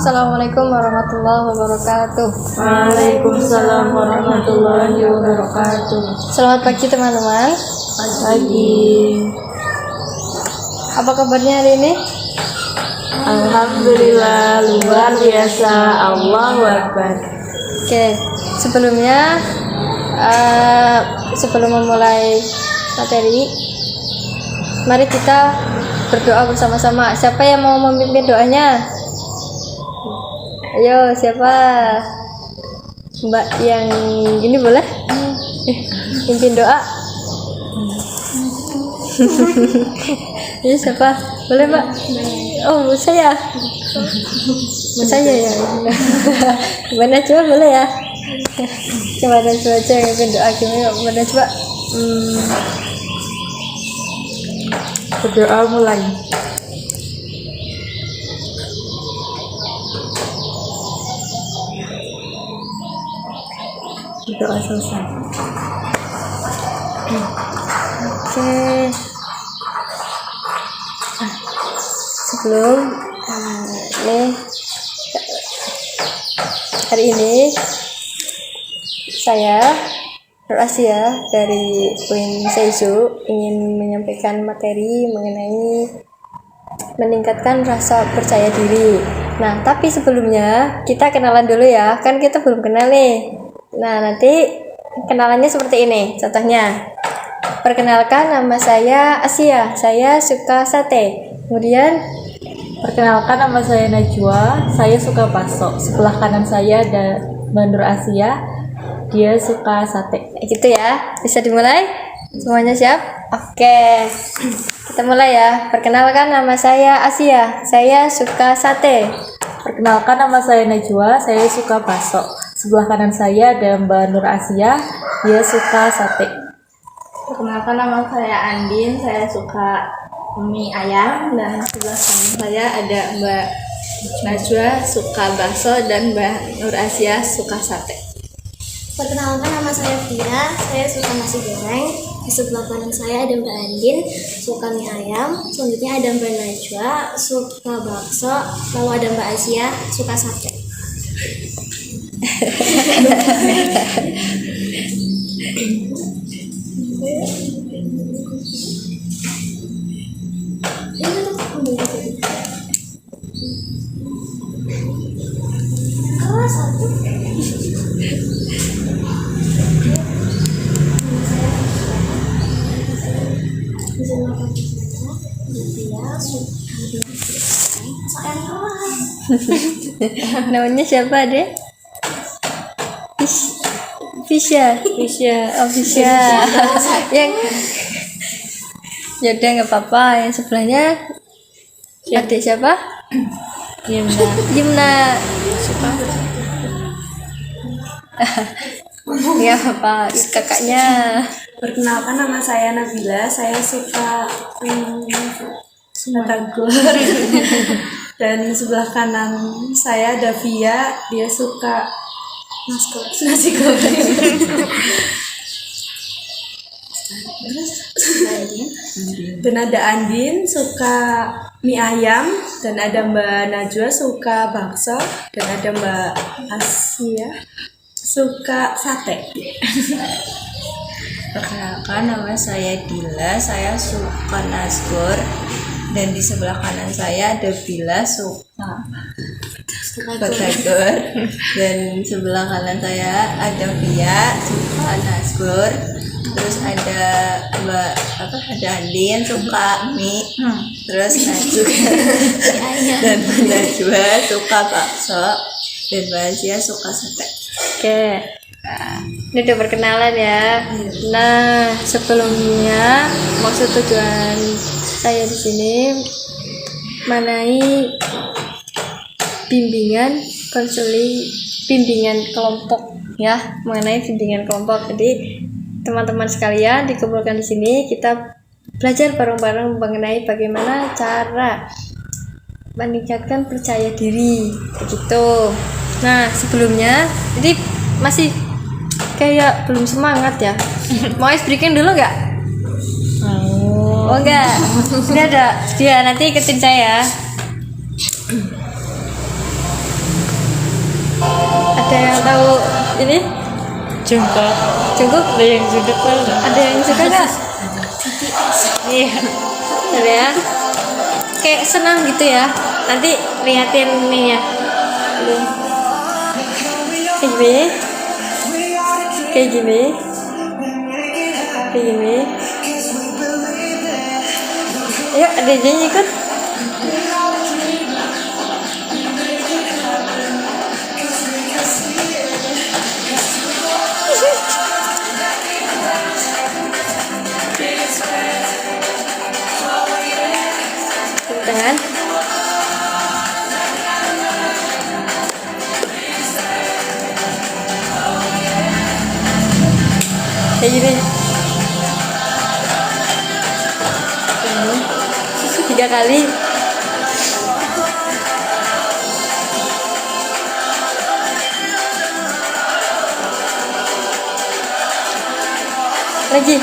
Assalamualaikum warahmatullahi wabarakatuh. Waalaikumsalam warahmatullahi wabarakatuh. Selamat pagi teman-teman. Pagi. Apa kabarnya hari ini? Alhamdulillah, luar biasa. Allahu Akbar. Oke, sebelumnya sebelum memulai materi, mari kita berdoa bersama-sama. Siapa yang mau memimpin doanya? Ayo, siapa? Mbak yang ini boleh? Pimpin doa. Ini siapa? Boleh, Mbak? Oh, saya. Saya ya. Gimana coba boleh ya? Coba aja yang pimpin doa gimana coba? Berdoa mulai. Berdoa selesai. Oke. Sebelum hari ini saya Asia dari UIN Seisu ingin menyampaikan materi mengenai meningkatkan rasa percaya diri. Nah, tapi sebelumnya kita kenalan dulu ya, kan kita belum kenal nih. Nah, nanti kenalannya seperti ini. Contohnya, perkenalkan nama saya Asia, saya suka sate. Kemudian, Perkenalkan, nama saya Najwa, saya suka bakso. Sebelah kanan saya ada Nur Asia, dia suka sate. gitu ya. Bisa dimulai? Semuanya siap? Oke. Kita mulai ya. Perkenalkan, nama saya Asia, saya suka sate. Perkenalkan, nama saya Najwa, saya suka bakso. Sebelah kanan saya ada Mbak Nur Asia, dia suka sate. Perkenalkan, nama saya Andin, saya suka mie ayam, dan sebelah kanan saya ada Mbak Najwa suka bakso dan Mbak Nur Asia suka sate. Perkenalkan, nama saya Via, saya suka nasi goreng. Di sebelah kanan saya ada Mbak Andin, suka mie ayam. Selanjutnya ada Mbak Najwa, suka bakso. Lalu ada Mbak Asia, suka sate. Namanya siapa, Dek? Fisya. Oh, Fisya. Yang ya udah nggak apa-apa. Yang sebelahnya adik siapa? Yumna. Ya apa? Kakaknya. Perkenalkan, nama saya Nabila, saya suka batagor. Dan sebelah kanan saya ada Via, dia suka nasi goreng. Dan ada Andin suka mie ayam, dan ada Mbak Najwa suka bakso, dan ada Mbak Asia suka sate. Perkenalkan, nama saya Dila, saya suka nasgor, dan di sebelah kanan saya ada Bila suka batagor, dan sebelah kanan saya ada Via suka nasgor, terus ada ada Andin suka mie, terus dan Najwa suka bakso, dan Mbak suka sate. Oke. Ini udah perkenalan ya. Nah, sebelumnya maksud tujuan saya di sini mengenai bimbingan kelompok ya, mengenai bimbingan kelompok. Jadi teman-teman sekalian dikumpulkan di sini, kita belajar bareng-bareng mengenai bagaimana cara meningkatkan percaya diri begitu. Nah, sebelumnya jadi masih kayak belum semangat ya. Mau ice breaking dulu nggak? Oh enggak. Ini ada dia, nanti ikutin saya. Ada yang tahu ini? Jungkook. Jungkook? Ada yang Jungkook tahu nggak? Ada yang suka nggak? Iya. Ada ya? Kayak senang gitu ya. Nanti liatin nih ya. Kayak gini. Kayak gini. Kayak gini. Yuk, ada yang ikut. Kan? Kayak gini. Tiga kali. Lagi.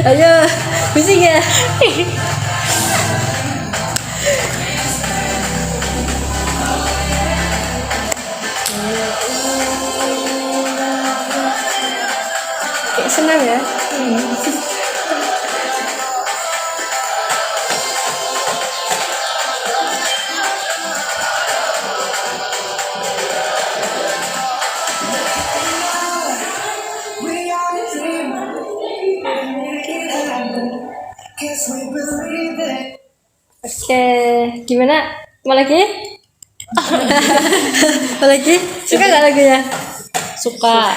Ayo, bising ya. Kayak senang ya. Oke, gimana? Mau lagi? Mau lagi? Suka nggak lagunya? Suka.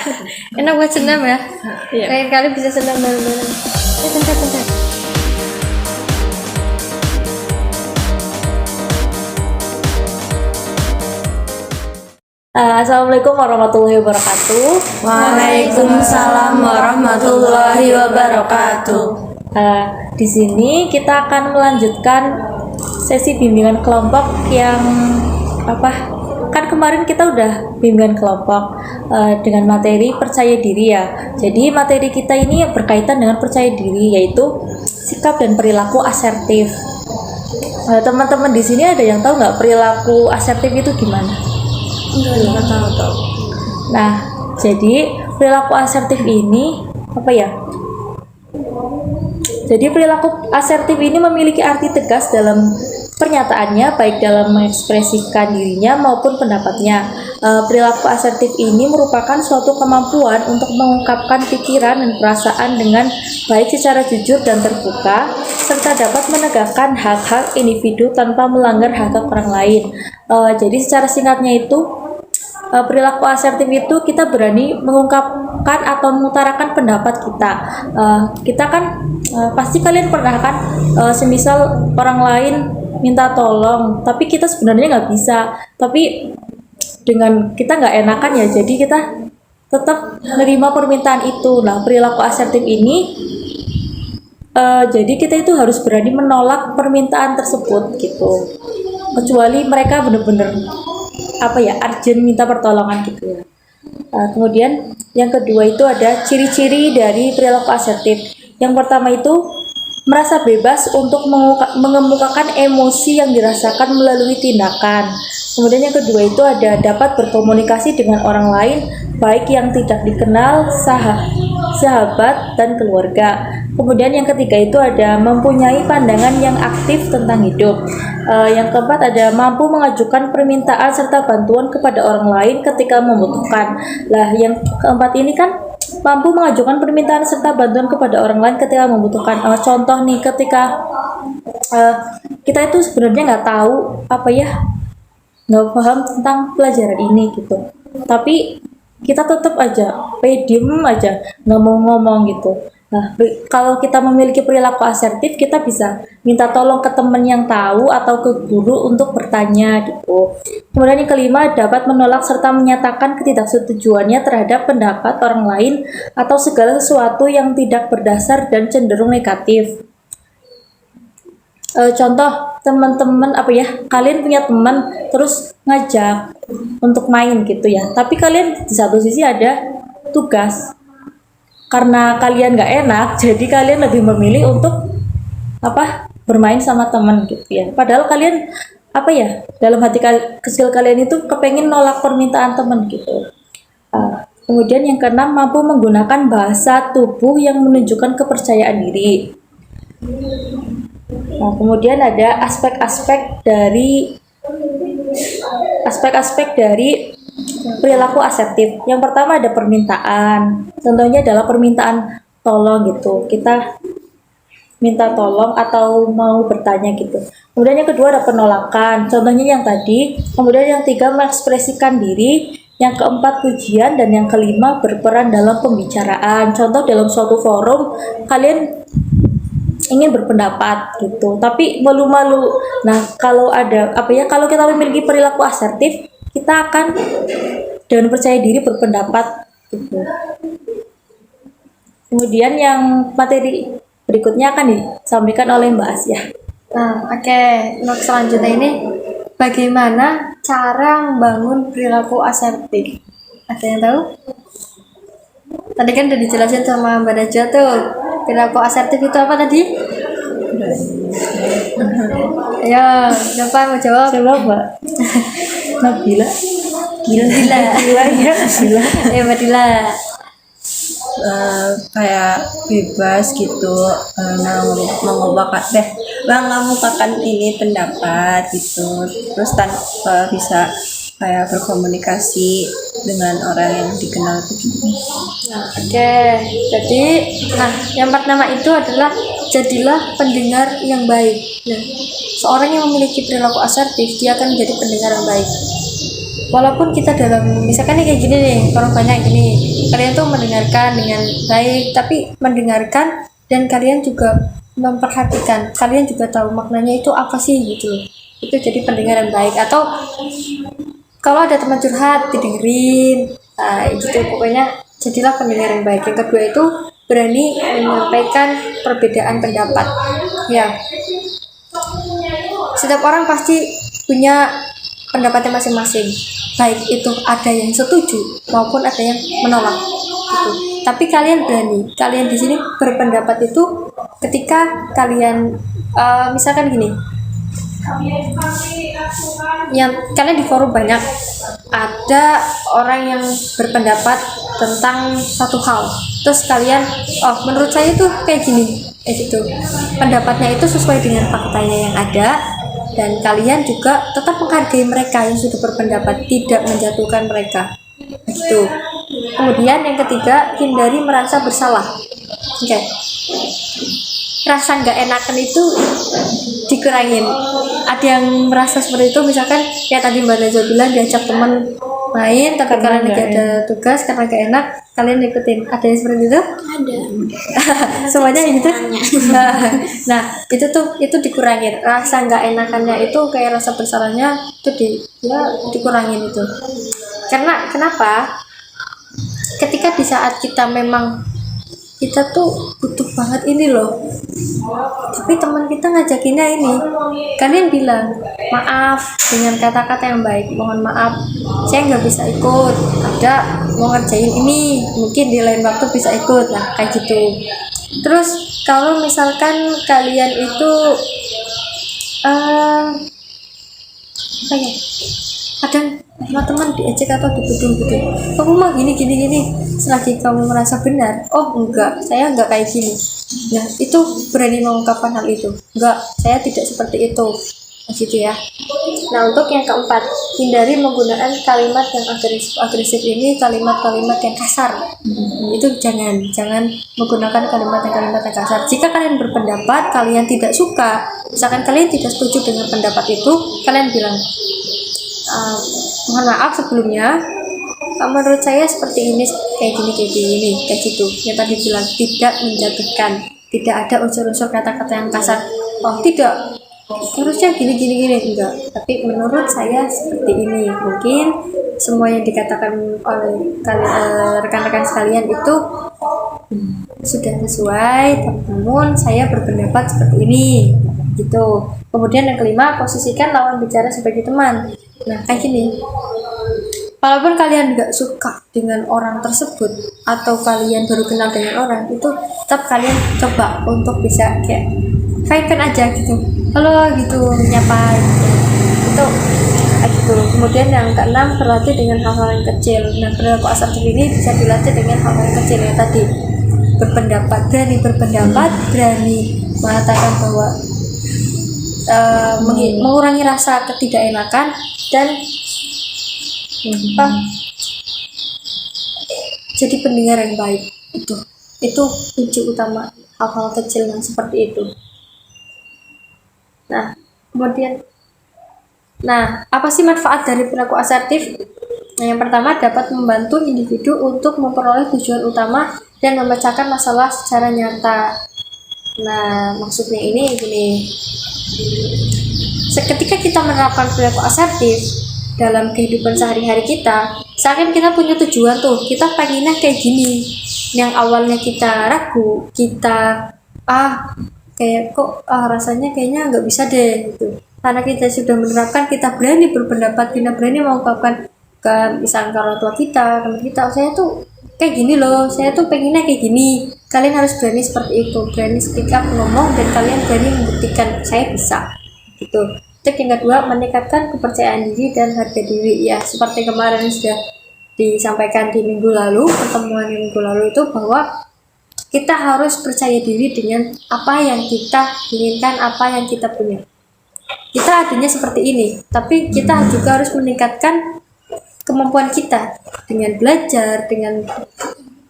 Enak buat senam ya? Iya. Lain kali bisa senam bareng-bareng. Bentar. Assalamualaikum warahmatullahi wabarakatuh. Waalaikumsalam warahmatullahi wabarakatuh. Di sini kita akan melanjutkan sesi bimbingan kelompok yang apa? Kan kemarin kita udah bimbingan kelompok dengan materi percaya diri ya. Jadi materi kita ini berkaitan dengan percaya diri, yaitu sikap dan perilaku asertif. Teman-teman di sini ada yang tahu nggak perilaku asertif itu gimana? Enggak tahu. Nah, jadi perilaku asertif ini apa ya? Jadi perilaku asertif ini memiliki arti tegas dalam pernyataannya, baik dalam mengekspresikan dirinya maupun pendapatnya. Perilaku asertif ini merupakan suatu kemampuan untuk mengungkapkan pikiran dan perasaan dengan baik secara jujur dan terbuka, serta dapat menegakkan hak-hak individu tanpa melanggar hak-hak orang lain. Jadi secara singkatnya itu, perilaku asertif itu kita berani mengungkapkan atau mengutarakan pendapat kita. Kita kan pasti kalian pernah kan, semisal orang lain minta tolong, tapi kita sebenarnya nggak bisa, tapi dengan kita nggak enakan ya, jadi kita tetap menerima permintaan itu. Nah, perilaku asertif ini jadi kita itu harus berani menolak permintaan tersebut gitu, kecuali mereka benar-benar urgent minta pertolongan gitu ya. Kemudian yang kedua itu ada ciri-ciri dari perilaku asertif. Yang pertama itu merasa bebas untuk mengemukakan emosi yang dirasakan melalui tindakan. Kemudian yang kedua itu ada dapat berkomunikasi dengan orang lain, baik yang tidak dikenal, sahabat, dan keluarga. Kemudian yang ketiga itu ada mempunyai pandangan yang aktif tentang hidup. Yang keempat ada mampu mengajukan permintaan serta bantuan kepada orang lain ketika membutuhkan. Lah, yang keempat ini kan mampu mengajukan permintaan serta bantuan kepada orang lain ketika membutuhkan. Contoh nih, ketika kita itu sebenarnya nggak tahu nggak paham tentang pelajaran ini gitu, tapi kita tetap aja diem aja, nggak mau ngomong gitu. Nah, kalau kita memiliki perilaku asertif, kita bisa minta tolong ke teman yang tahu atau ke guru untuk bertanya gitu. Kemudian yang kelima, dapat menolak serta menyatakan ketidaksetujuannya terhadap pendapat orang lain atau segala sesuatu yang tidak berdasar dan cenderung negatif. Contoh, teman-teman kalian punya teman terus ngajak untuk main gitu ya, tapi kalian di satu sisi ada tugas. Karena kalian nggak enak, jadi kalian lebih memilih untuk bermain sama teman gitu ya. Padahal kalian dalam hati kecil kalian itu kepengen nolak permintaan teman gitu. Kemudian yang keenam, mampu menggunakan bahasa tubuh yang menunjukkan kepercayaan diri. Nah, kemudian ada aspek-aspek dari perilaku asertif. Yang pertama ada permintaan. Contohnya adalah permintaan tolong gitu. Kita minta tolong atau mau bertanya gitu. Kemudian yang kedua ada penolakan. Contohnya yang tadi. Kemudian yang tiga mengekspresikan diri. Yang keempat pujian, dan yang kelima berperan dalam pembicaraan. Contoh dalam suatu forum kalian ingin berpendapat gitu, tapi malu-malu. Nah, kalau kalau kita memiliki perilaku asertif, kita akan dengan percaya diri berpendapat gitu. Kemudian yang materi berikutnya akan disampaikan oleh Mbak Asia. Nah, oke. Untuk selanjutnya ini, bagaimana cara membangun perilaku asertif? Ada yang tahu? Tadi kan udah dijelasin sama Mbak Najwa tuh, perilaku asertif itu apa tadi? Ayo, siapa mau jawab? Coba Mbak Nabila. Mbak Dila. Kayak bebas gitu, mengungkapkan ini pendapat gitu, terus tanpa bisa kayak berkomunikasi dengan orang yang dikenal begitu. Nah, oke. Jadi, yang pertama itu adalah jadilah pendengar yang baik. Nah, seorang yang memiliki perilaku asertif, dia akan menjadi pendengar yang baik. Walaupun kita misalkan kayak gini nih, orang banyak gini, kalian tuh mendengarkan dengan baik, tapi mendengarkan dan kalian juga memperhatikan, kalian juga tahu maknanya itu apa sih gitu. Itu jadi pendengar yang baik. Atau kalau ada teman curhat, didengerin, gitu. Pokoknya jadilah pendengar yang baik. Yang kedua itu berani menyampaikan perbedaan pendapat. Ya, setiap orang pasti punya pendapatnya masing-masing, baik itu ada yang setuju maupun ada yang menolak gitu. Tapi kalian di sini berpendapat itu ketika kalian misalkan gini, yang kalian di forum banyak ada orang yang berpendapat tentang satu hal, terus kalian menurut saya itu kayak gini, gitu. Pendapatnya itu sesuai dengan faktanya yang ada, dan kalian juga tetap menghargai mereka yang sudah berpendapat, tidak menjatuhkan mereka gitu. Kemudian yang ketiga, hindari merasa bersalah. Oke. Rasa nggak enakan itu dikurangin. Ada yang merasa seperti itu, misalkan kayak tadi Mbak Najwa bilang, diajak teman main tapi kalian lagi ada tugas karena gak enak, kalian ikutin. Ada yang seperti itu? Ada. Semuanya gitu. Nah, itu dikurangin. Rasa nggak enakannya itu kayak rasa bersalahnya itu dikurangin itu. Karena kenapa? Ketika di saat kita memang kita tuh butuh banget ini loh, tapi teman kita ngajakinnya ini, kalian bilang maaf dengan kata-kata yang baik, mohon maaf saya nggak bisa ikut, ada mau ngerjain ini, mungkin di lain waktu bisa ikut. Nah, kayak gitu. Terus kalau misalkan kalian itu kadang sama teman diejek atau dituduh gitu, kamu mah gini, selagi kamu merasa benar, enggak, saya enggak kayak gini. Nah, itu berani mengungkapkan hal itu, enggak, saya tidak seperti itu, gitu ya. Nah, untuk yang keempat, hindari menggunakan kalimat yang agresif ini, kalimat-kalimat yang kasar. Itu jangan menggunakan kalimat yang kasar. Jika kalian berpendapat, kalian tidak suka, misalkan kalian tidak setuju dengan pendapat itu, kalian bilang, mohon maaf sebelumnya, menurut saya seperti ini, kayak gini, kayak gitu. Yang tadi bilang tidak menjatuhkan, tidak ada unsur-unsur kata-kata yang kasar. Oh tidak, harusnya gini enggak. Tapi menurut saya seperti ini. Mungkin semua yang dikatakan oleh rekan-rekan sekalian itu sudah sesuai, namun saya berpendapat seperti ini gitu. Kemudian yang kelima, posisikan lawan bicara sebagai teman. Nah kayak gini, walaupun kalian nggak suka dengan orang tersebut atau kalian baru kenal dengan orang itu, tetap kalian coba untuk bisa kayak fine aja gitu, halo gitu, menyapa gitu. Gitu. Kemudian yang keenam, berlatih dengan hal-hal yang kecil. Nah perilaku asertif ini bisa dilatih dengan hal-hal yang kecil ya tadi, berpendapat, berani mengatakan bahwa mengurangi rasa ketidakenakan dan jadi pendengar yang baik. Itu kunci utama hal-hal kecil yang seperti itu. Nah kemudian, apa sih manfaat dari perilaku asertif? Nah, yang pertama, dapat membantu individu untuk memperoleh tujuan utama dan memecahkan masalah secara nyata. Nah, maksudnya ini gini. Seketika kita menerapkan perilaku asertif dalam kehidupan sehari-hari kita, seakan kita punya tujuan tuh, kita pengennya kayak gini. Yang awalnya kita ragu, kita kayak kok rasanya kayaknya nggak bisa deh gitu. Karena kita sudah menerapkan, kita berani berpendapat, kita berani mengungkapkan ke misalnya ke orang tua kita, teman kita, saya tuh kayak gini loh, saya tuh pengennya kayak gini. Kalian harus berani seperti itu, berani speak up, ngomong, dan kalian berani membuktikan saya bisa gitu. Terus yang kedua, meningkatkan kepercayaan diri dan harga diri. Ya seperti kemarin sudah disampaikan di minggu lalu, pertemuan di minggu lalu itu, bahwa kita harus percaya diri dengan apa yang kita inginkan, apa yang kita punya. Kita adanya seperti ini, tapi kita juga harus meningkatkan kemampuan kita dengan belajar, dengan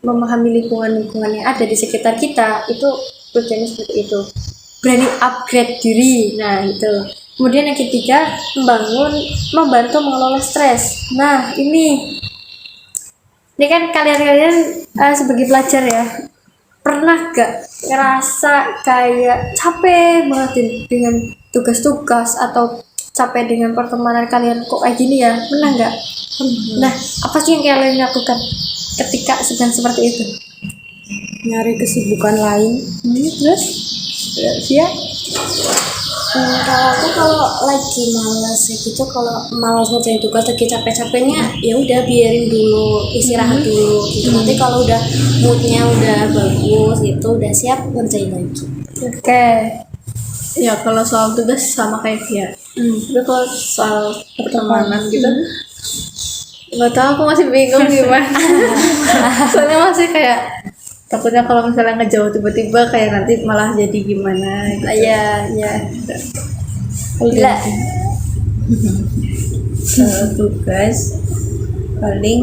memahami lingkungan yang ada di sekitar kita. Itu tujuannya seperti itu, berani upgrade diri. Nah itu. Kemudian yang ketiga, membantu mengelola stres. Nah ini kan kalian sebagai pelajar ya, pernah gak ngerasa kayak capek banget dengan tugas-tugas atau capek dengan pertemanan kalian, kok kayak gini ya? Pernah gak? Nah apa sih yang kalian lakukan ketika sedang seperti itu? Nyari kesibukan lain. Terus ya kalau lagi malas gitu, kalau malas ngerjain tugas, lagi capek-capeknya, ya udah biarin dulu, istirahat dulu gitu. Nanti kalau udah moodnya udah bagus gitu, udah siap ngerjain lagi. Oke. Ya kalau soal tugas sama kayak dia. Tapi kalau soal pertemanan gitu, nggak tahu, aku masih bingung gimana. Soalnya masih kayak takutnya kalau misalnya ngejauh tiba-tiba kayak nanti malah jadi gimana gitu. Iya. Gila. Kalau tugas paling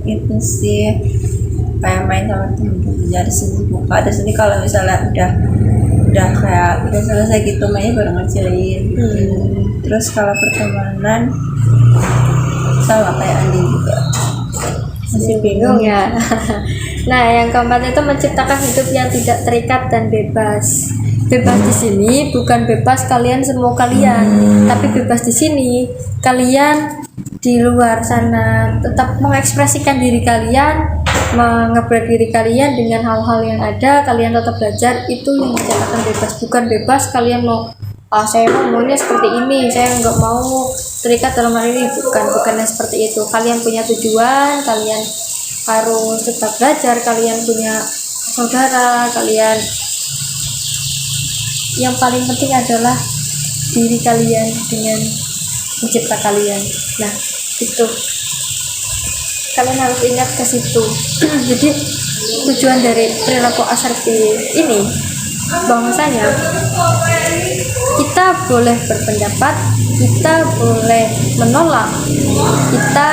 itu sih kayak main sama temen-temen, dari sini buka, dari sini kalau misalnya udah kayak udah selesai gitu mainnya baru ngecilin. Terus kalau pertemanan sama kayak Andi juga, masih bingung ya. Nah yang keempat itu menciptakan hidup yang tidak terikat dan bebas. Bebas di sini bukan bebas kalian semua kalian, tapi bebas di sini kalian di luar sana tetap mengekspresikan diri kalian, mengupgrade diri kalian dengan hal-hal yang ada. Kalian tetap belajar, itu yang dikatakan bebas. Bukan bebas kalian mau saya maunya seperti ini, saya nggak mau terikat dalam hal ini. Bukannya seperti itu. Kalian punya tujuan, kalian harus tetap belajar, kalian punya saudara, kalian yang paling penting adalah diri kalian dengan pencipta kalian. Nah itu kalian harus ingat ke situ. Jadi tujuan dari perilaku asertif ini bahwasanya kita boleh berpendapat, kita boleh menolak, kita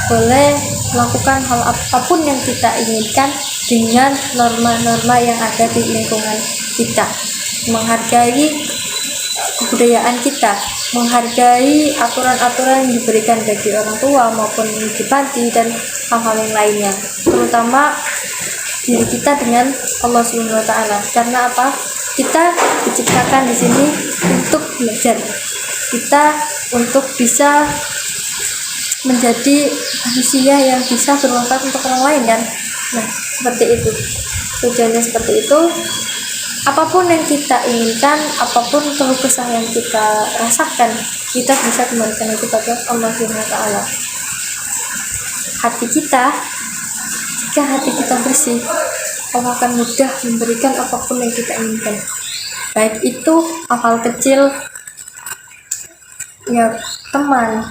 boleh melakukan hal apapun yang kita inginkan dengan norma-norma yang ada di lingkungan kita, menghargai kebudayaan kita, menghargai aturan-aturan yang diberikan bagi orang tua maupun di panti dan hal-hal yang lainnya, terutama diri kita dengan Allah Subhanahu wa taala. Karena apa? Kita diciptakan di sini untuk belajar. Kita untuk bisa menjadi manusia yang bisa bermanfaat untuk orang lain kan. Nah, seperti itu. Tujuannya seperti itu. Apapun yang kita inginkan, apapun keluh kesah yang kita rasakan, kita bisa kembalikan itu pada Allah Subhanahu wa taala. Hati kita, jika hati kita bersih, Allah akan mudah memberikan apapun yang kita inginkan. Baik itu hal kecil, ya teman,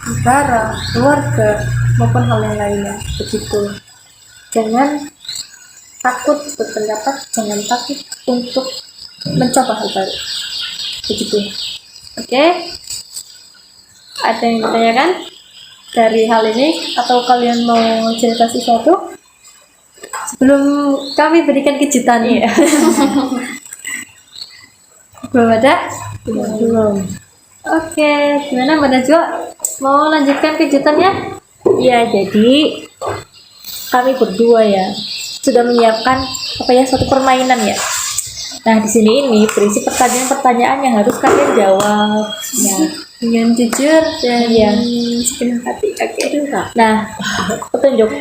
saudara, keluarga, maupun hal yang lainnya. Begitu. Jangan takut berpendapat, jangan takut untuk mencoba hal baru. Begitu. Oke? Ada yang ditanyakan dari hal ini, atau kalian mau cerita sesuatu sebelum kami berikan kejutan? Belum ada? Belum. Oke, gimana Mbak Najwa? Mau lanjutkan kejutannya? Ya, jadi kami berdua ya sudah menyiapkan suatu permainan ya. Nah, di sini ini berisi pertanyaan-pertanyaan yang harus kalian jawab. Ya, Dengan jujur dan Iya. sepenuh hati. Oke. nah, petunjuk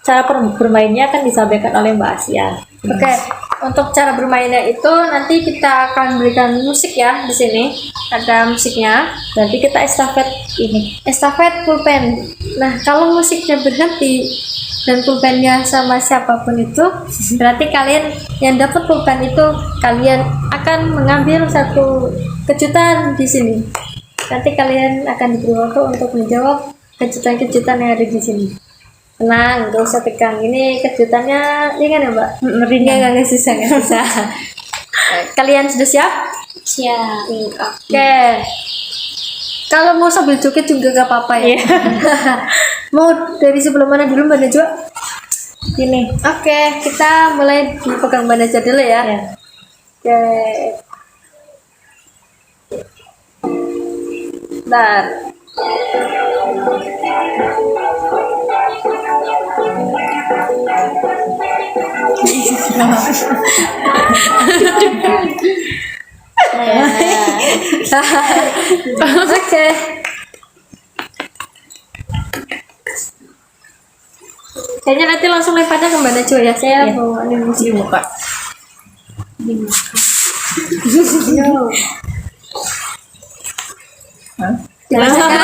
cara bermainnya akan disampaikan oleh Mbak Asia. Oke, untuk cara bermainnya itu nanti kita akan berikan musik ya di sini. Ada musiknya. Nanti kita estafet ini. Estafet pulpen. Nah, kalau musiknya berhenti dan pulpennya sama siapapun itu, berarti kalian yang dapat pulpen itu kalian akan mengambil satu kejutan di sini. Nanti kalian akan diberi waktu untuk menjawab kejutan-kejutan yang ada di sini. Tenang, gak usah tegang. Ini kejutannya ringan ya Mbak? Ringan, nggak susah, nggak susah. Kalian sudah siap? Siap. Oke. Kalau mau sambil joget juga gak apa-apa ya. Mau dari sebelum mana dulu Mbak Najwa? Ini. Oke, kita mulai dipegang Mbak Najwa dulu ya. Ya. Oke. Bentar. Oke. Kayaknya nanti langsung lemparnya ke Mbak Najwa ya. Saya mau ini musik muka. Dibacakan.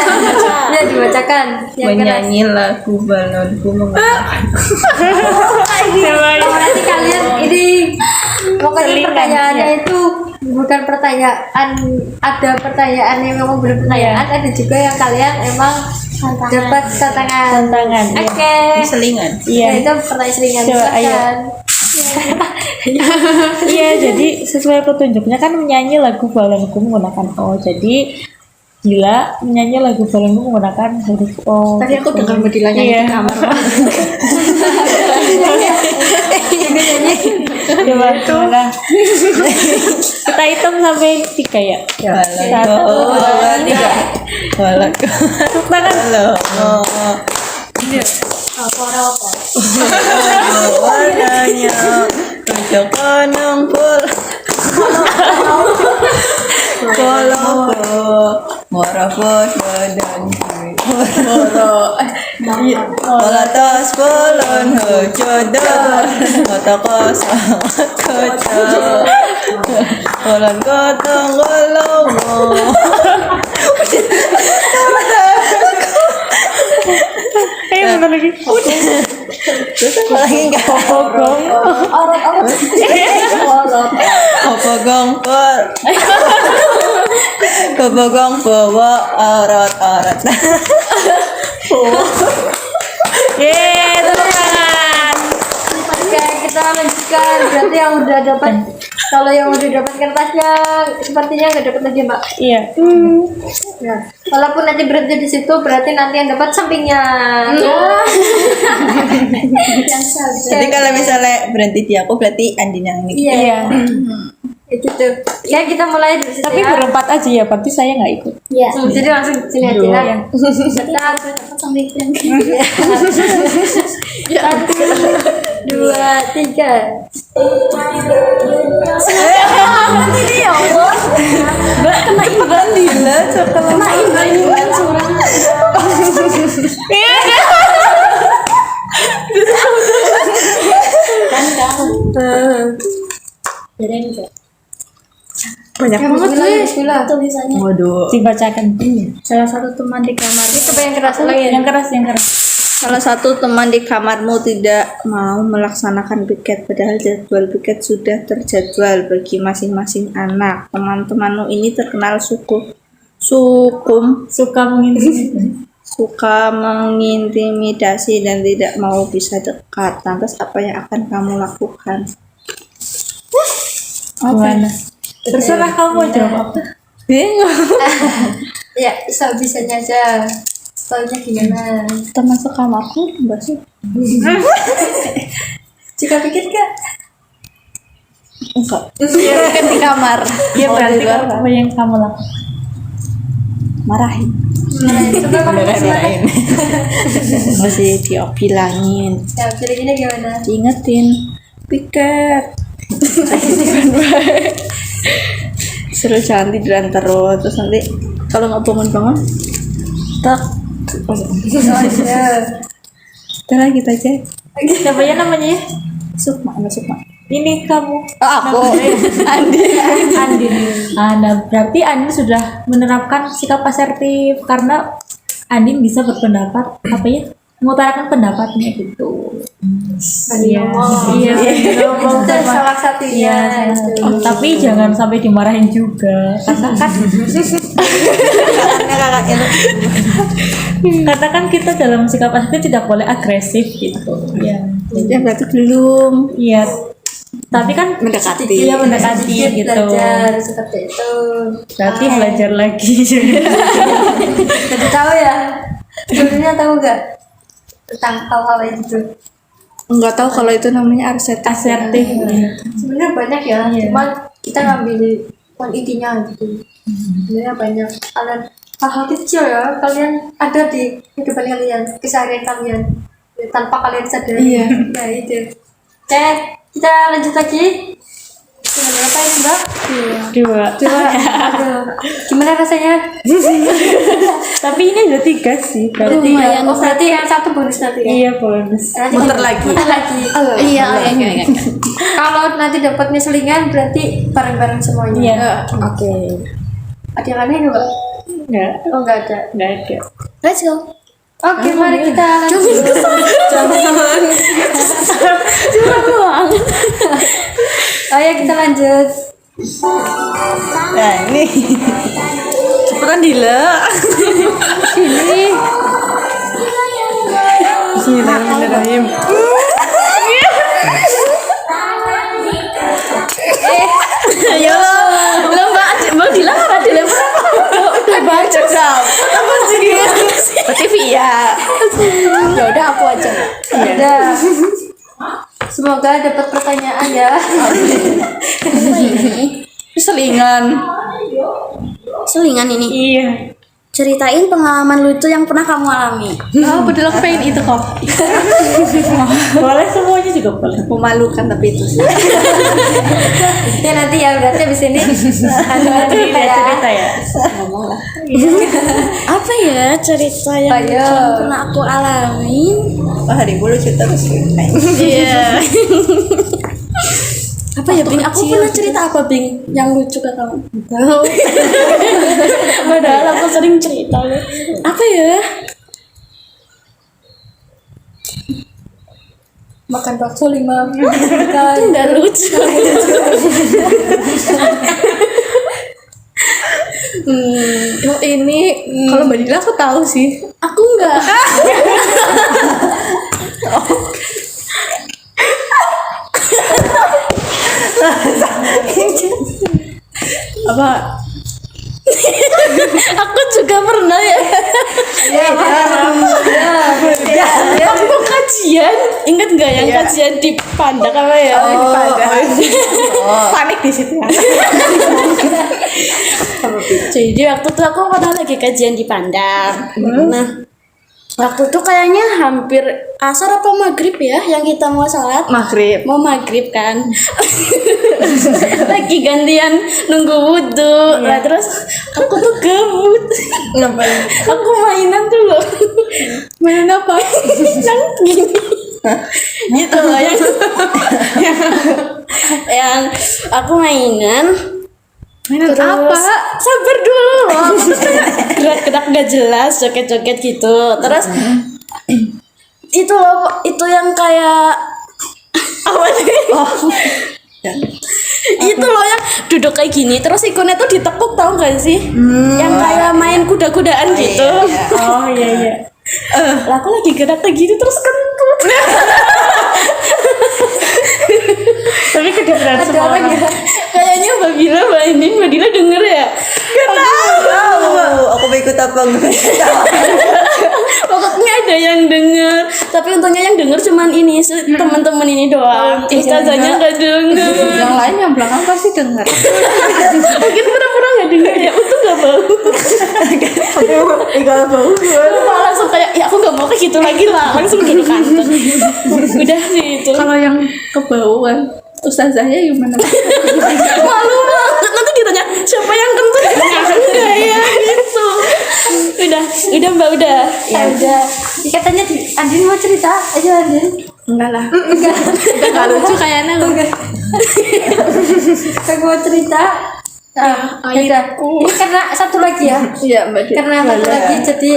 Ya, dibacakan. Yang keras. Menyanyi lagu balonku menggunakan. Nanti kalian ini pokoknya pertanyaannya itu bukan pertanyaan, ada pertanyaan yang memang belum pertanyaan, ada juga yang kalian emang dapat tantangan. Iya. Oke. Selingan. Iya. Nah, itu pertanyaan selingan. Coba, ayo. Silakan. Iya, jadi sesuai petunjuknya kan menyanyi lagu balonku menggunakan O. Jadi Gila menyanyi lagu balonku menggunakan huruf O. Tadi aku dengar Mbak Dila nyanyi Iya. di kamar. Coba gimana? Kita hitung sampai 3 ya. Balonku, dua, tiga. Balonku. Tepuk tangan. Warnanya hijau konongpul. Kolombo morapos badan Molatas polon hojodor mata kosong kocok polon gotong golongo. Benar lagi. Lagi enggak Pogong. Kopogong Kopogong bawa arat-arat. Yeay, tepuk tangan. Oke, kita lanjutkan. Berarti yang udah dapat, kalau yang udah dapat kertasnya sepertinya nggak dapat lagi Mbak. Iya. Nah, walaupun nanti berhenti di situ, berarti nanti yang dapat sampingnya. Jadi kalau misalnya berhenti di aku berarti Andin yang ini. Iya. Itu tuh. Ya kita mulai dari situ Tapi ya. berempat aja ya, berarti saya nggak ikut. Iya. Jadi langsung sini aja Dua. ya. Sampai yang 1, 2, 3. Mbak kena imbang gila, kena imbang curang. Banyak banget Bismillah. tulisannya. waduh. Dibacakan. Salah satu teman di kamar Coba yang keras lagi. Yang keras, yang keras. Salah satu teman di kamarmu tidak mau melaksanakan piket, padahal jadwal piket sudah terjadwal bagi masing-masing anak. Teman-temanmu ini terkenal suka mengintimidasi dan tidak mau bisa dekat. Lantas apa yang akan kamu lakukan? Gimana? Terserah kamu jawab apa. Bingung. Ya, bisa-bisanya aja. Soalnya gimana? Teman sekamarku mbak sih. Jika pikir gak? Enggak. Kan di kamar. Ya Mau berarti di luar, apa yang kamu lakukan? marahin. Coba kamu gimana? Masih dibilangin, Ya, pilihnya gimana? diingetin piket. Suruh jangan tiduran terus, terus nanti kalau nggak bangun-bangun tak Oh iya. udah lah gitu aja. Namanya? Sukma. Ini kamu. Oh, aku Andin. Nah, berarti Andin sudah menerapkan sikap asertif karena Andin bisa berpendapat mengutarakan pendapatnya gitu. Iya, ngomong Itu salah satunya. Oh, tapi jangan sampai dimarahin juga karena kan kita dalam sikap asertif tidak boleh agresif gitu. Iya. ya berarti belum Iya. Tapi kan mendekati. Iya, mendekati gitu. Belajar seperti itu. Berarti belajar lagi. Jadi tahu ya. Dulunya tahu gak tentang hal-hal itu? Nggak tahu kalau itu namanya asertif. Asertif. Sebenarnya banyak ya. Iya. Cuma kita ngambil poin intinya gitu. Sebenarnya banyak hal-hal kecil ya. Kalian ada di kehidupan kalian, keseharian kalian tanpa kalian sadari. Iya. Nah itu. Oke, kita lanjut lagi. Gimana apa ini Mbak? Dua. Aduh, gimana rasanya? Tapi ini ada 3 sih. Berarti Lumayan. Oh berarti yang satu bonus nanti ya? iya bonus. Muter lagi. Iya. Kalau nanti dapatnya selingan berarti bareng-bareng semuanya. Iya. Oke. Ada yang aneh nggak? Enggak. Oh nggak ada. Enggak ada. Let's go. Oke, mari kita lanjut. Ayo kita lanjut. Nah ini cepetan Dila. Ini Bismillahirrahmanirrahim. Ya Allah, Mbak Dila apa dilempar apa? Udah baca apa sih? TV ya. Ya udah aku aja. ada. Semoga dapat pertanyaan ya. Selingan. Selingan ini. Iya. Ceritain pengalaman lucu yang pernah kamu alami. Oh, betul pengen itu kok. Boleh semuanya juga boleh. Memalukan tapi itu. Ya nanti ya berarti abis ini ada cerita ya. Cerita ya. Ngomong lah. Apa ya cerita yang Ayo. lucu yang pernah aku alamin? Wah, hari bulu cerita terus. Iya. Apa ya Bing? Aku pernah cerita apa Bing yang lucu ke kamu? Tahu. Padahal aku sering cerita. Apa ya? Makan bakso 5 Itu nggak lucu. Oh ini kalau Mbak Dila aku tahu sih. Aku nggak. Apa? Aku juga pernah ya. Waktu kajian, ingat nggak enggak yang kajian di Panda apa ya? Panik di situ ya. Jadi waktu itu aku pernah lagi kajian di Panda. Nah, waktu itu kayaknya hampir asar apa maghrib ya yang kita mau sholat. Mau maghrib kan. Lagi gantian nunggu wudhu. Nah terus aku tuh gabut. Ngapain? Aku mainan tuh loh. Mainan apa? Yang gini. Gitu loh yang aku mainan terus, apa? Sabar dulu loh. Gerak-gerak gak jelas, joget-joget gitu. Terus itu loh, itu yang kayak apa sih? Itu loh yang duduk kayak gini, terus ikonnya tuh ditekuk, tahu gak sih? Yang kayak main kuda-kudaan gitu. Oh iya. Lah aku lagi gerak kayak gini terus kentut. Tapi kedengeran semua orang. Kayaknya Mbak Dila denger ya. Aku mau ikut apa enggak? Pokoknya ada yang denger. Tapi untungnya yang denger cuman ini teman-teman ini doang. Ustazahnya nggak denger. Yang lain yang belakang pasti dengar. Mungkin pura-pura nggak denger ya. Untung nggak bau. Kalau bau Malah langsung kayak ya aku nggak mau kayak gitu lagi lah. Langsung duduk kantor. Udah sih itu. Kalau yang kebauan ustazahnya gimana? Malu banget nanti ditanya siapa yang kentut enggak ya gitu. Udah Mbak udah. Ya udah. Katanya Andin mau cerita aja Andin. Enggak lah. Enggak lucu kayaknya lu. Aku mau cerita. Nah, udah. Ini karena satu lagi ya. Iya, Mbak. Karena satu lagi jadi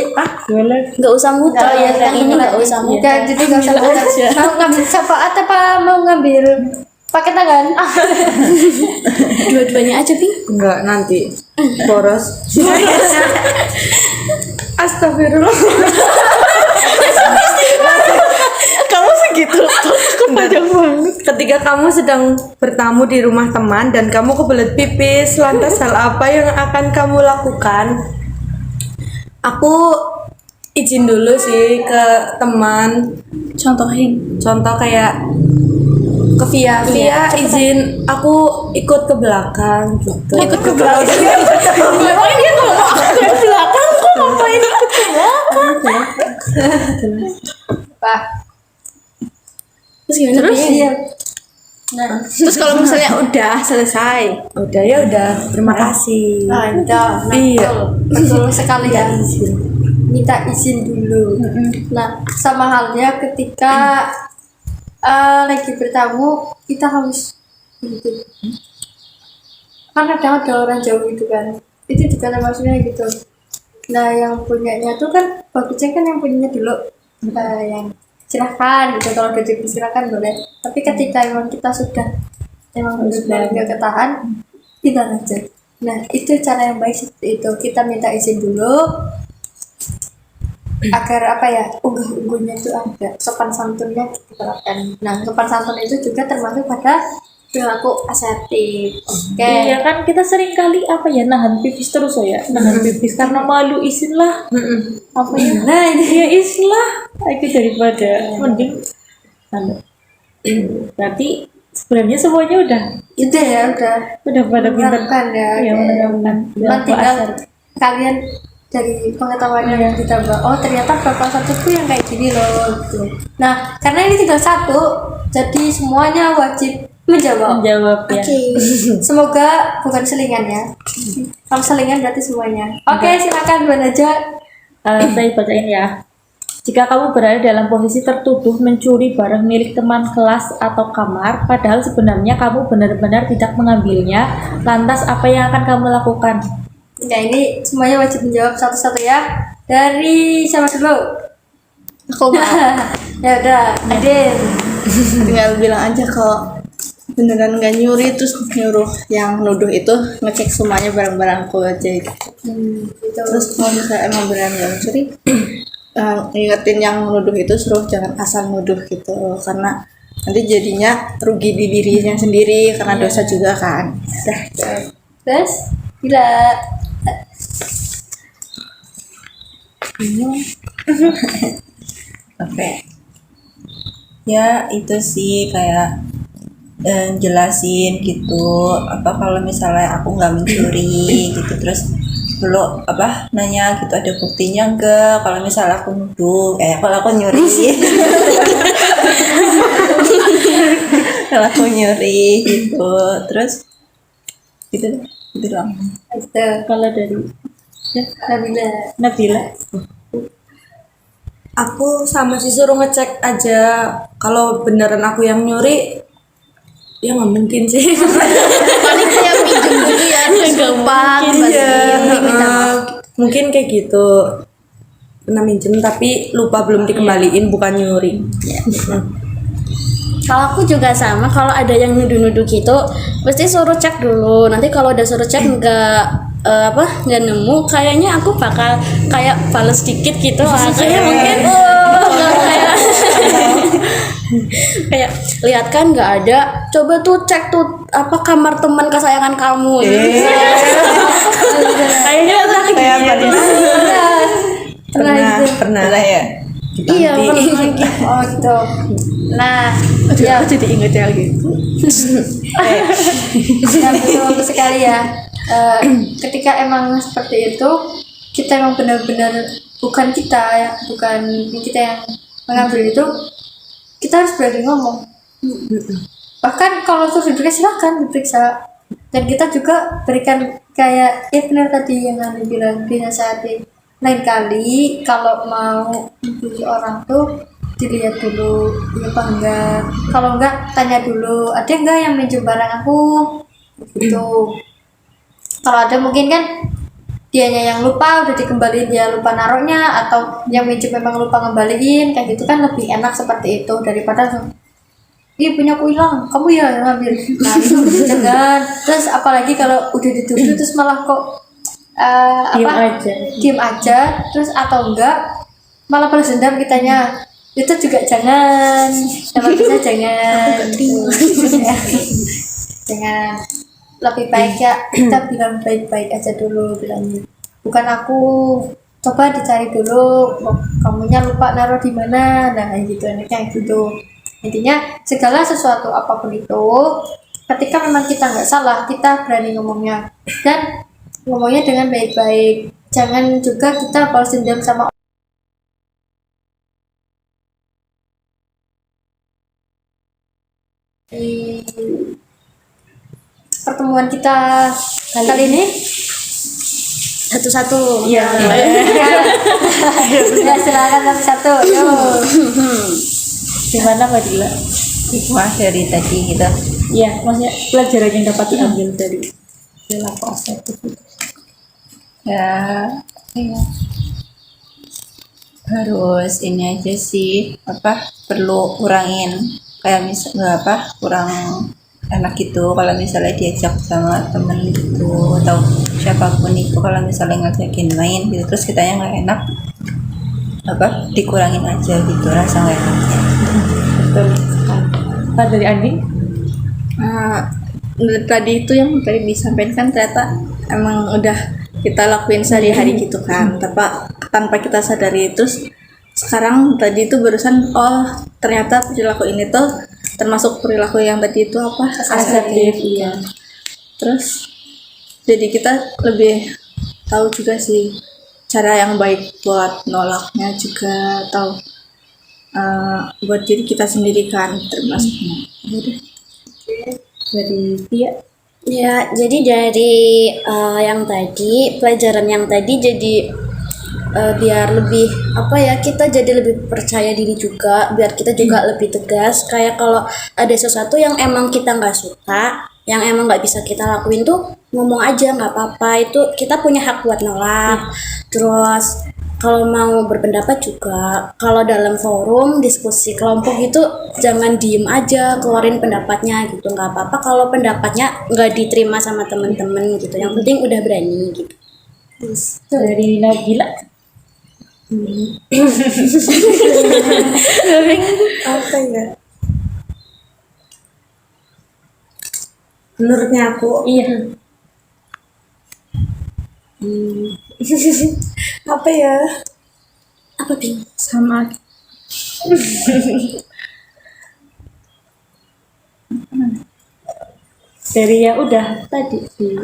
Nggak usah muter ya yang ini nggak usah muter. enggak jadi enggak usah muter. Mau ngambil syafaat apa mau ngambil pakai tangan? Dua-duanya aja Bing. enggak nanti boros. Astagfirullah. Kamu segitu kepanjang banget. Ketika kamu sedang bertamu di rumah teman dan kamu kebelet pipis, lantas hal apa yang akan kamu lakukan? Aku izin dulu sih ke teman. Contohin. Contoh kayak ke Via izin aku ikut ke belakang gitu. Ikut ke belakang. Ngapain dia ngomong aku ke belakang? Kok ngapain ikut ke belakang? Pak. Terus gimana? Terus? Iya. Nah, Terus kalau misalnya udah selesai, Udah ya udah, terima kasih. nah, Iya. betul sekali ya. Minta izin dulu. Nah, sama halnya ketika lagi bertamu kita harus gitu. Kan kadang ada orang jauh itu kan, itu juga maksudnya gitu. Nah, yang punyanya tuh kan bagusnya kan yang punyanya dulu, yang silahkan gitu, kalau udah dipersilakan boleh. Tapi ketika emang kita sudah emang benar nggak ketahan, kita aja. Nah, itu cara yang baik seperti itu. Kita minta izin dulu agar apa ya, unggah-ungguhnya itu ada, sopan santunnya diterapkan. Nah, sopan santun itu juga termasuk pada perilaku asertif. Oke. Iya kan kita sering kali apa ya nahan pipis terus ya, nahan pipis karena malu, izin lah. Apa ya? Nah, ini Ya izin lah. Itu daripada mending. Berarti sebenarnya semuanya udah itu ya udah pada pintar menerapkan ya. ya menerapkan. Cuman tinggal kalian dari pengetahuannya yang ditambah, oh ternyata bapak satuku yang kayak gini loh gitu. Nah, karena ini tinggal satu, jadi semuanya wajib menjawab. menjawab ya. Semoga bukan selingan ya. Kalau selingan berarti semuanya. Oke, silakan Mbak Najwa. Saya bacain ya. Jika kamu berada dalam posisi tertuduh mencuri barang milik teman kelas atau kamar, padahal sebenarnya kamu benar-benar tidak mengambilnya, lantas apa yang akan kamu lakukan? Nah, ini semuanya wajib menjawab satu-satu ya. Dari siapa dulu? aku Ya udah, Adin. tinggal bilang aja kalau beneran nggak nyuri, terus nyuruh yang nuduh itu ngecek semuanya barang-barangku aja gitu. Gitu. Terus kalau misalnya emang beneran nggak mencuri, ingetin yang nuduh itu suruh jangan asal nuduh gitu, karena nanti jadinya rugi di dirinya sendiri karena dosa juga kan. Terus, gila. Oke. Ya itu sih kayak jelasin gitu apa kalau misalnya aku nggak mencuri gitu, terus dulu apa nanya gitu ada buktinya enggak kalau misalnya aku nuduh kalau aku nyuri kalau aku nyuri gitu, terus gitu deh, gitu doang. Kalau dari Nabila. Nabila. Aku sama sih suruh ngecek aja kalau beneran aku yang nyuri. Ya nggak mungkin sih. Paling kayak minjem dulu ya, terus lupa Iya, minta maaf. mungkin kayak gitu. Pernah minjem tapi lupa belum dikembaliin, bukan nyuri. Kalau aku juga sama, kalau ada yang nuduh-nuduh gitu, pasti suruh cek dulu. Nanti kalau udah suruh cek nggak nemu, kayaknya aku bakal kayak balas dikit gitu lah. Kayak mungkin kayak kayak lihat kan nggak ada, coba tuh cek tuh apa kamar teman kesayangan kamu. Kayaknya Pernah ya. iya pernah. Oh gitu. Nah, ya Jadi inget ya gitu. ya betul sekali ya. Ketika emang seperti itu, kita emang benar-benar bukan kita yang mengambil itu, kita harus berani ngomong. Bahkan kalau itu diperiksa silakan diperiksa, dan kita juga berikan kayak benar tadi yang Anda bilang dinasihati. Lain kali kalau mau nuduh orang tuh dilihat dulu ya apa enggak, kalau enggak tanya dulu ada enggak yang minjem barang aku gitu. Kalau ada mungkin kan dianya yang lupa udah dikembaliin, dia lupa naruhnya, atau yang minjem memang lupa ngembaliin, kayak gitu kan lebih enak seperti itu daripada iya punya aku hilang kamu ya yang ngambil. Nah itu jangan. Terus apalagi kalau udah dituduh terus malah kok diem aja terus, atau enggak malah balas dendam kitanya, itu juga jangan. Kalau bisa jangan jangan, lebih baik ya kita bilang baik-baik aja dulu, bilangnya bukan aku, coba dicari dulu kamunya lupa naruh di mana. Nah gitu kayak gitu. Intinya segala sesuatu apapun itu, ketika memang kita nggak salah, kita berani ngomongnya, dan ngomongnya dengan baik-baik. Jangan juga kita balas dendam sama di pertemuan kita kali ini. satu-satu. Iya. Ya silakan satu-satu. Yuk. Gimana Mbak Dila? Hikmah dari tadi gitu. Iya, maksudnya pelajaran yang dapat diambil dari perilaku asertif itu. Ya harus ini aja sih perlu kurangin kayak misalnya kurang enak gitu kalau misalnya diajak sama temen gitu atau siapapun itu, kalau misalnya ngajakin main gitu terus kitanya nggak enak dikurangin aja gitu rasa nggak enaknya. Betul. Nah, dari Andi? Tadi itu yang tadi disampaikan ternyata emang udah kita lakuin sehari-hari gitu kan, tanpa kita sadari. Terus sekarang tadi itu barusan ternyata perilaku ini tuh termasuk perilaku yang tadi itu asertif. Iya. Terus jadi kita lebih tahu juga sih cara yang baik buat nolaknya juga, atau buat diri kita sendiri kan termasuknya. Udah. Dari Tia. Ya, jadi dari yang tadi, pelajaran yang tadi jadi biar lebih kita jadi lebih percaya diri juga, biar kita juga lebih tegas. Kayak kalau ada sesuatu yang emang kita nggak suka, yang emang nggak bisa kita lakuin tuh ngomong aja, nggak apa-apa, itu kita punya hak buat nolak. Terus kalau mau berpendapat juga, kalau dalam forum diskusi kelompok gitu jangan diem aja, keluarin pendapatnya gitu, nggak apa-apa kalau pendapatnya nggak diterima sama teman-teman gitu, yang penting udah berani gitu. Dari Nabila. Apa ya? Menurutnya aku, Iya. apa ya? Apa Bing? Sama. dari yang udah tadi di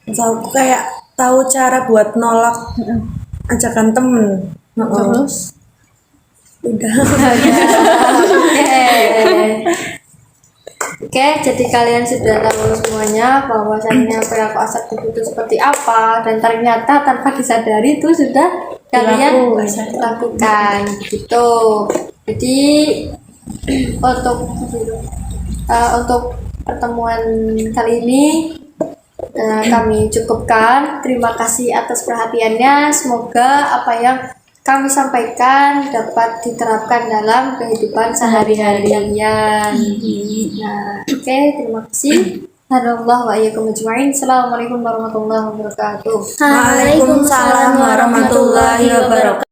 Aku kayak tahu cara buat nolak ajakan temen. terus Oke. Oke, jadi kalian sudah tahu semuanya bahwasannya perilaku asertif itu seperti apa, dan ternyata tanpa disadari itu sudah kalian lakukan gitu. Jadi untuk pertemuan kali ini kami cukupkan. Terima kasih atas perhatiannya. Semoga apa yang kami sampaikan dapat diterapkan dalam kehidupan sehari-hari kalian. Nah, oke, terima kasih. Hadallah wa iyyakum ajma'in. Assalamualaikum warahmatullahi wabarakatuh. Waalaikumsalam warahmatullahi wabarakatuh.